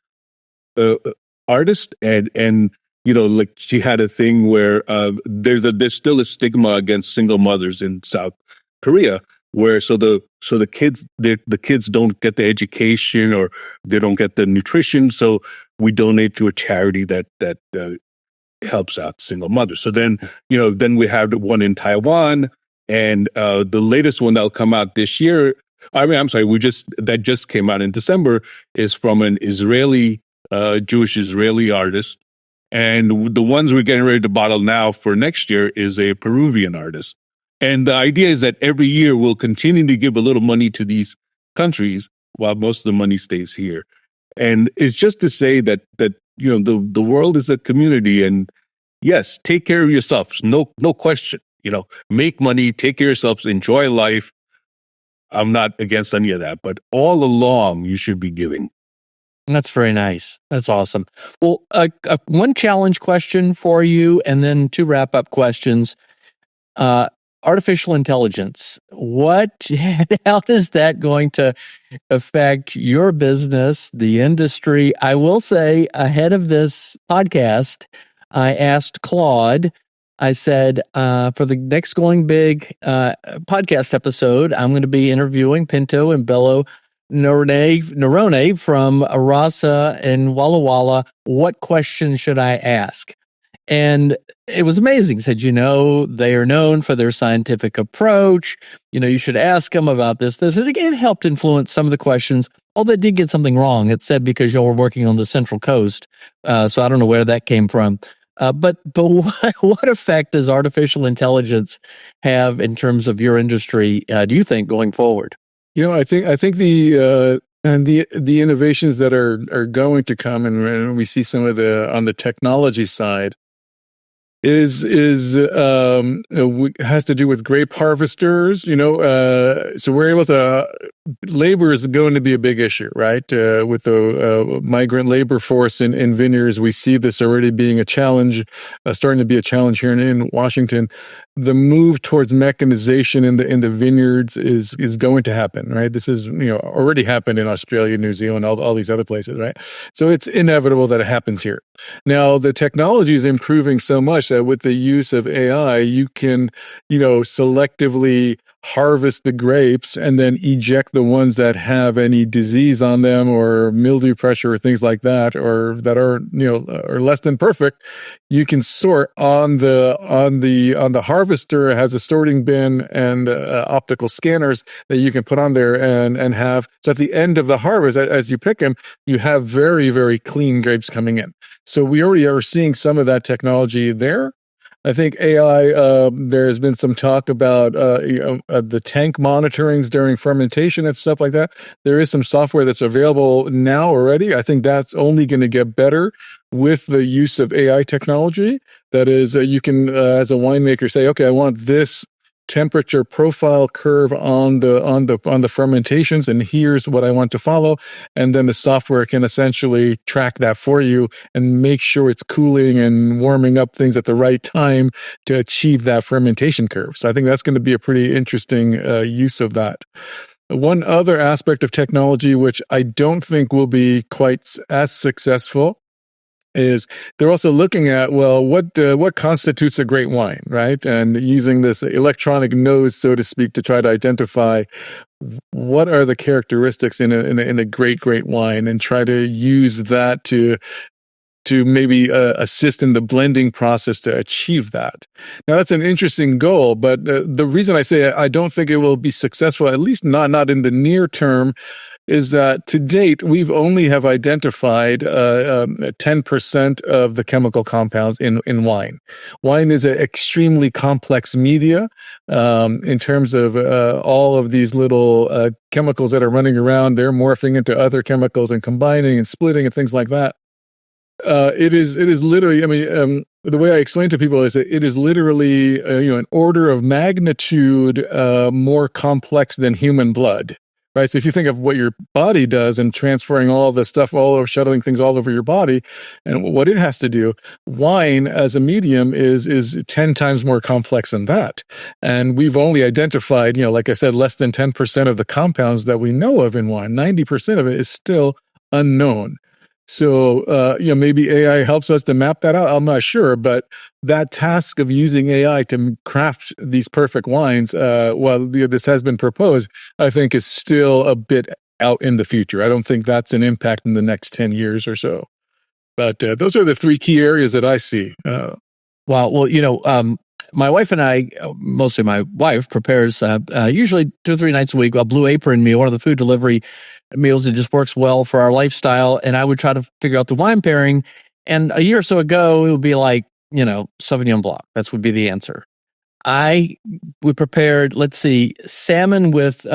artist, and like she had a thing where there's still a stigma against single mothers in South Korea, where so the kids don't get the education or they don't get the nutrition. So we donate to a charity that helps out single mothers. So then we have one in Taiwan, And the latest one that'll come out this year, that just came out in December, is from an Jewish Israeli artist. And the ones we're getting ready to bottle now for next year is a Peruvian artist. And the idea is that every year we'll continue to give a little money to these countries while most of the money stays here. And it's just to say that the world is a community, and yes, take care of yourselves. No question. Make money, take care of yourselves, enjoy life. I'm not against any of that, but all along you should be giving. That's very nice. That's awesome. Well, one challenge question for you, and then 2 wrap-up questions. Artificial intelligence. How is that going to affect your business, the industry? I will say, ahead of this podcast, I asked Claude, I said, for the next Going Big podcast episode, I'm going to be interviewing Pinto and Billo Naravane from Rasa and Walla Walla. What question should I ask? And it was amazing. He said, they are known for their scientific approach. You should ask them about this. And it helped influence some of the questions. Although it did get something wrong. It said because y'all were working on the Central Coast. So I don't know where that came from. But what effect does artificial intelligence have in terms of your industry, do you think, going forward? I think the innovations that are going to come, and we see some of on the technology side, has to do with grape harvesters. So we're able to. Labor is going to be a big issue, right? With the migrant labor force in vineyards, we see this already being a challenge, starting to be a challenge here in Washington. The move towards mechanization in the vineyards is going to happen, right? This is already happened in Australia, New Zealand, all these other places, right? So it's inevitable that it happens here. Now the technology is improving so much that with the use of AI, you can selectively harvest the grapes and then eject the ones that have any disease on them or mildew pressure or things like that, or that are are less than perfect. You can sort on the harvester has a sorting bin and optical scanners that you can put on there and have. So at the end of the harvest, as you pick them, you have very, very clean grapes coming in. So we already are seeing some of that technology there. I think AI, there's been some talk about the tank monitorings during fermentation and stuff like that. There is some software that's available now already. I think that's only going to get better with the use of AI technology. That is, you can, as a winemaker, say, okay, I want this temperature profile curve on the fermentations, and here's what I want to follow. And then the software can essentially track that for you and make sure it's cooling and warming up things at the right time to achieve that fermentation curve. So I think that's going to be a pretty interesting use of that. One other aspect of technology, which I don't think will be quite as successful, is they're also looking at, what constitutes a great wine, right? And using this electronic nose, so to speak, to try to identify what are the characteristics in a great wine, and try to use that to maybe assist in the blending process to achieve that. Now, that's an interesting goal, but the reason I say I don't think it will be successful, at least not in the near term, is that to date, we've only have identified 10% of the chemical compounds in wine. Wine is an extremely complex media in terms of all of these little chemicals that are running around. They're morphing into other chemicals and combining and splitting and things like that. It is literally, the way I explain to people is that it is literally, an order of magnitude more complex than human blood. Right. So if you think of what your body does and transferring all the stuff all over, shuttling things all over your body and what it has to do, wine as a medium is 10 times more complex than that. And we've only identified, like I said, less than 10% of the compounds that we know of in wine. 90% of it is still unknown. So, maybe AI helps us to map that out. I'm not sure, but that task of using AI to craft these perfect wines, while this has been proposed, I think is still a bit out in the future. I don't think that's an impact in the next 10 years or so. But those are the 3 key areas that I see. Wow. Well, My wife and I, mostly my wife, prepares usually 2 or 3 nights a week a Blue Apron meal, one of the food delivery meals that just works well for our lifestyle. And I would try to figure out the wine pairing. And a year or so ago, it would be like, Sauvignon Blanc. That would be the answer. We prepared, let's see, salmon with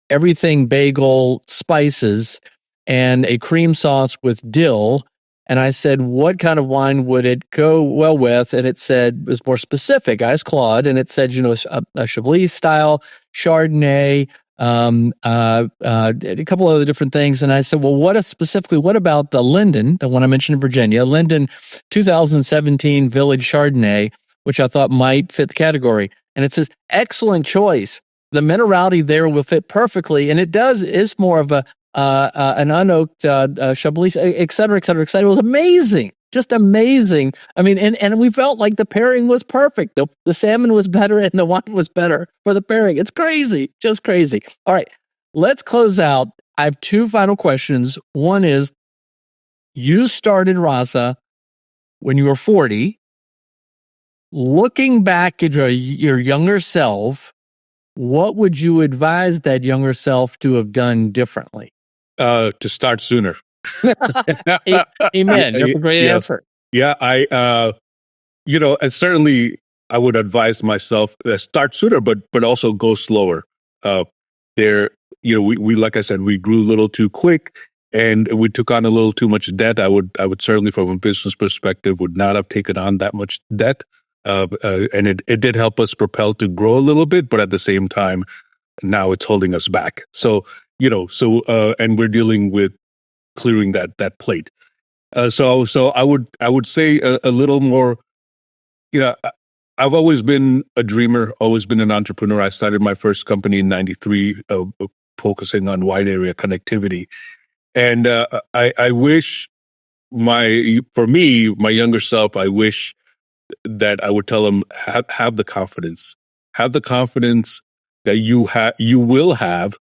everything bagel spices and a cream sauce with dill. And I said, what kind of wine would it go well with? And it said, it was more specific. I asked Claude, and it said, a Chablis style, Chardonnay, a couple other different things. And I said, well, what about the Linden, the one I mentioned in Virginia, Linden 2017 Village Chardonnay, which I thought might fit the category. And it says, excellent choice. The minerality there will fit perfectly. And it is more of an unoaked Chablis, et cetera, et cetera, et cetera. It was amazing. Just amazing. I mean, and we felt like the pairing was perfect. The salmon was better and the wine was better for the pairing. It's crazy. Just crazy. All right. Let's close out. I have 2 final questions. One is, you started Rasa when you were 40. Looking back at your younger self, what would you advise that younger self to have done differently? To start sooner. Amen. That's a great answer. Yeah, and certainly I would advise myself start sooner, but also go slower. We like I said, we grew a little too quick, and we took on a little too much debt. I would certainly, from a business perspective, would not have taken on that much debt. And it did help us propel to grow a little bit, but at the same time, now it's holding us back. So, and we're dealing with clearing that plate. So I would say a little more, I've always been a dreamer, always been an entrepreneur. I started my first company in 93, focusing on wide area connectivity. And I wish my younger self, I wish that I would tell them, have the confidence that you will have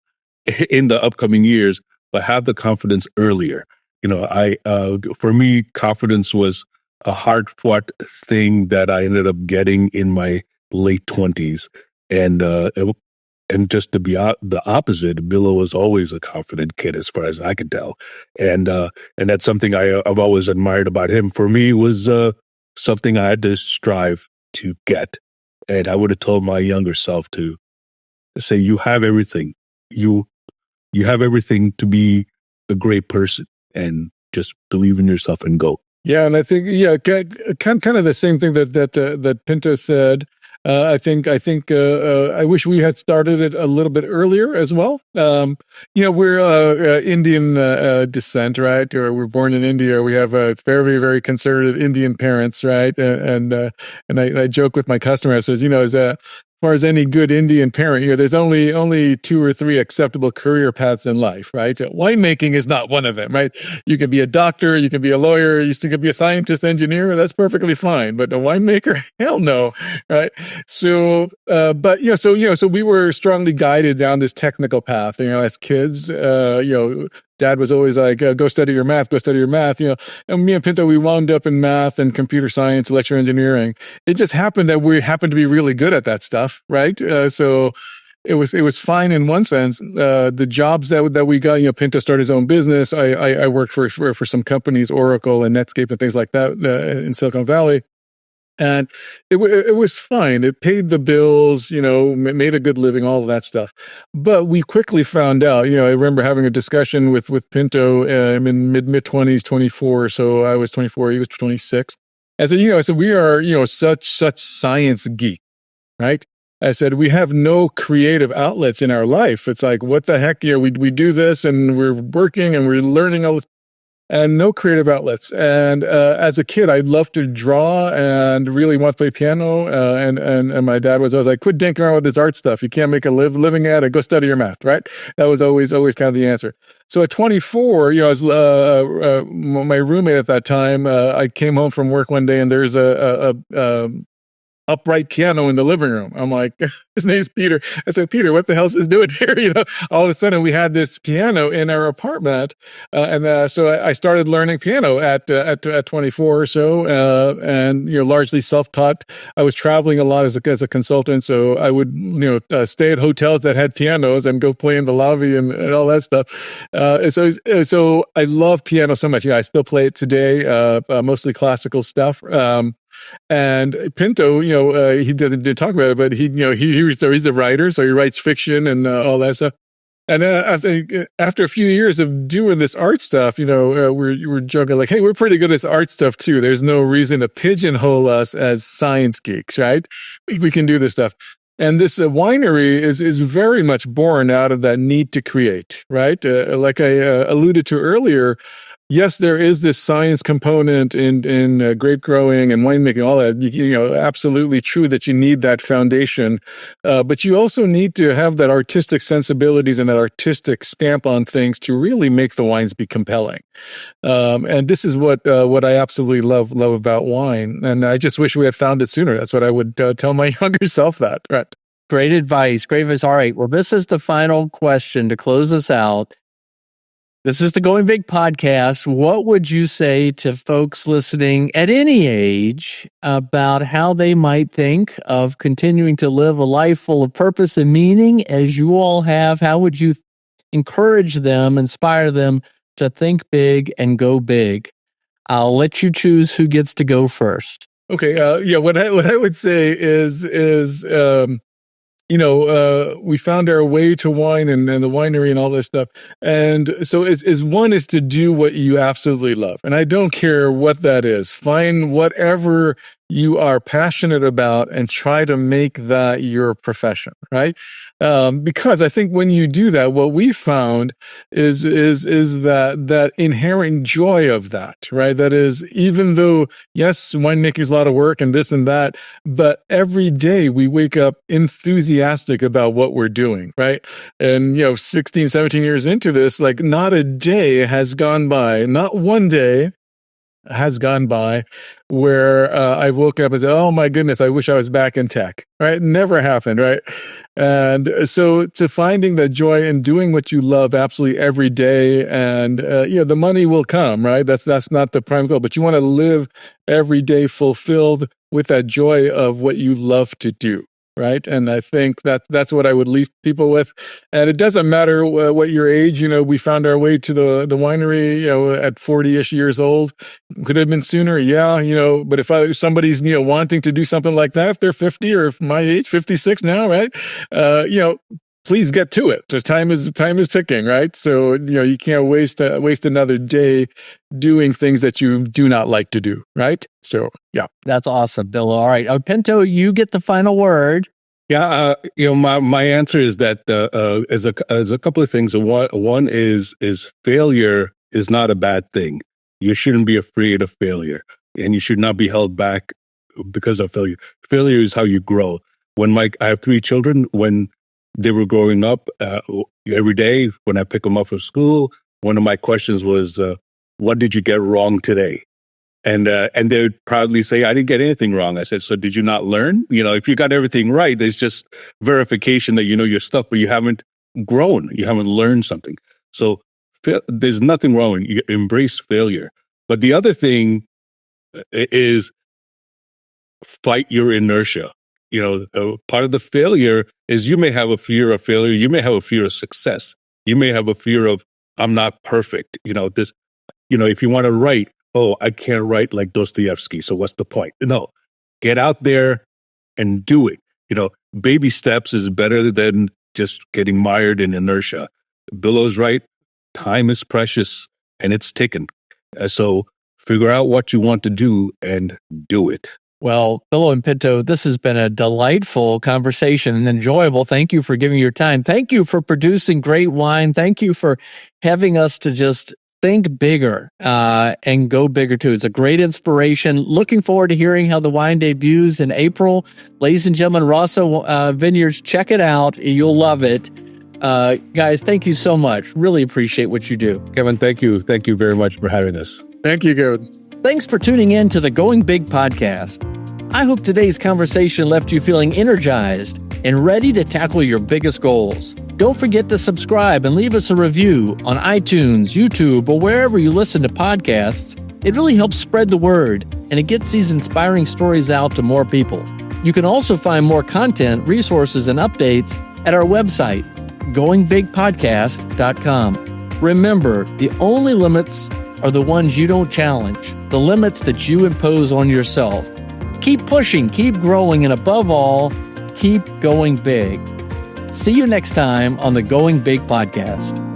in the upcoming years, but have the confidence earlier. For me, confidence was a hard-fought thing that I ended up getting in my late 20s. And just to be the opposite, Billo was always a confident kid as far as I could tell. And that's something I've always admired about him. For me, it was something I had to strive to get. And I would have told my younger self to say, you have everything. You have everything to be a great person, and just believe in yourself and go. Yeah, and I think kind of the same thing that Pinto said. I wish we had started it a little bit earlier as well. We're Indian descent, right? Or we're born in India. We have very, very conservative Indian parents, right? And I joke with my customer. I says, as far as any good Indian parent, there's only 2 or 3 acceptable career paths in life, right? Winemaking is not one of them, right? You can be a doctor, you can be a lawyer, you still can be a scientist, engineer. That's perfectly fine. But a winemaker, hell no, right? So, so we were strongly guided down this technical path. As kids, Dad was always like, go study your math, and me and Pinto, we wound up in math and computer science, electrical engineering. It just happened that we happened to be really good at that stuff, right? So it was fine in one sense. The jobs that we got, Pinto started his own business. I worked for some companies, Oracle and Netscape and things like that in Silicon Valley. And it was fine. It paid the bills, made a good living, all of that stuff. But we quickly found out, I remember having a discussion with Pinto. I'm in mid-20s, 24. So I was 24, he was 26. I said, we are, such science geek, right? I said, we have no creative outlets in our life. It's like, what the heck, we do this and we're working and we're learning all this. And no creative outlets. And as a kid, I loved to draw and really want to play piano. And my dad was always like, quit dinking around with this art stuff. You can't make a living at it. Go study your math, right? That was always kind of the answer. So at 24, I was my roommate at that time. I came home from work one day, and there's a upright piano in the living room. I'm like, his name's Peter. I said, Peter, what the hell is this doing here? All of a sudden we had this piano in our apartment. So I started learning piano at 24 or so, and largely self-taught. I was traveling a lot as a consultant, so I would stay at hotels that had pianos and go play in the lobby and all that stuff. So I love piano so much. I still play it today, mostly classical stuff. And Pinto, he didn't talk about it, but he's a writer, so he writes fiction and all that stuff. And after a few years of doing this art stuff, we're joking like, hey, we're pretty good at this art stuff too. There's no reason to pigeonhole us as science geeks, right? We can do this stuff. And this winery is very much born out of that need to create, right? Like I alluded to earlier, yes, there is this science component in grape growing and winemaking, all that. Absolutely true that you need that foundation, but you also need to have that artistic sensibilities and that artistic stamp on things to really make the wines be compelling. And this is what I absolutely love about wine, and I just wish we had found it sooner. That's what I would tell my younger self. That right. Great advice. Great advice. All right. Well, this is the final question to close us out. This is the Going Big podcast. What would you say to folks listening at any age about how they might think of continuing to live a life full of purpose and meaning as you all have? How would you encourage them, inspire them to think big and go big? I'll let you choose who gets to go first. Okay. What I would say is we found our way to wine and the winery and all this stuff. And so one is to do what you absolutely love. And I don't care what that is. Find whatever you are passionate about and try to make that your profession, right? Because I think when you do that, what we found is that inherent joy of that, right? That is, even though, yes, winemaking is a lot of work and this and that, but every day we wake up enthusiastic about what we're doing, right? And, 16, 17 years into this, like not a day has gone by, not one day has gone by where I woke up and said, oh my goodness, I wish I was back in tech, right? Never happened, right? And so to finding that joy in doing what you love absolutely every day, and the money will come, right? That's not the prime goal, but you want to live every day fulfilled with that joy of what you love to do. Right. And I think that's what I would leave people with. And it doesn't matter what your age. We found our way to the winery, at 40-ish years old. Could have been sooner. Yeah. But if somebody's, wanting to do something like that, if they're 50 or if my age, 56 now, right. Please get to it. Because time is ticking, right? So, you can't waste another day doing things that you do not like to do, right? So, yeah. That's awesome, Billo. All right. Pinto, you get the final word. Yeah, my answer is that as a couple of things. One is failure is not a bad thing. You shouldn't be afraid of failure, and you should not be held back because of failure. Failure is how you grow. I have 3 children. When they were growing up, every day when I pick them up from school, one of my questions was, what did you get wrong today? And they would proudly say, I didn't get anything wrong. I said, so did you not learn? If you got everything right, there's just verification that you know your stuff, but you haven't grown. You haven't learned something. So there's nothing wrong with you. Embrace failure. But the other thing is fight your inertia. Part of the failure is you may have a fear of failure. You may have a fear of success. You may have a fear of, I'm not perfect. If you want to write, I can't write like Dostoevsky, so what's the point? No, get out there and do it. Baby steps is better than just getting mired in inertia. Billo's right. Time is precious and it's ticking. So figure out what you want to do and do it. Well, Billo and Pinto, this has been a delightful conversation and enjoyable. Thank you for giving your time. Thank you for producing great wine. Thank you for having us to just think bigger and go bigger too. It's a great inspiration. Looking forward to hearing how the wine debuts in April. Ladies and gentlemen, Rasa Vineyards, check it out. You'll love it. Guys, thank you so much. Really appreciate what you do. Kevin, thank you. Thank you very much for having us. Thank you, Kevin. Thanks for tuning in to the Going Big podcast. I hope today's conversation left you feeling energized and ready to tackle your biggest goals. Don't forget to subscribe and leave us a review on iTunes, YouTube, or wherever you listen to podcasts. It really helps spread the word, and it gets these inspiring stories out to more people. You can also find more content, resources, and updates at our website, goingbigpodcast.com. Remember, the only limits are the ones you don't challenge, the limits that you impose on yourself. Keep pushing, keep growing, and above all, keep going big. See you next time on the Going Big Podcast.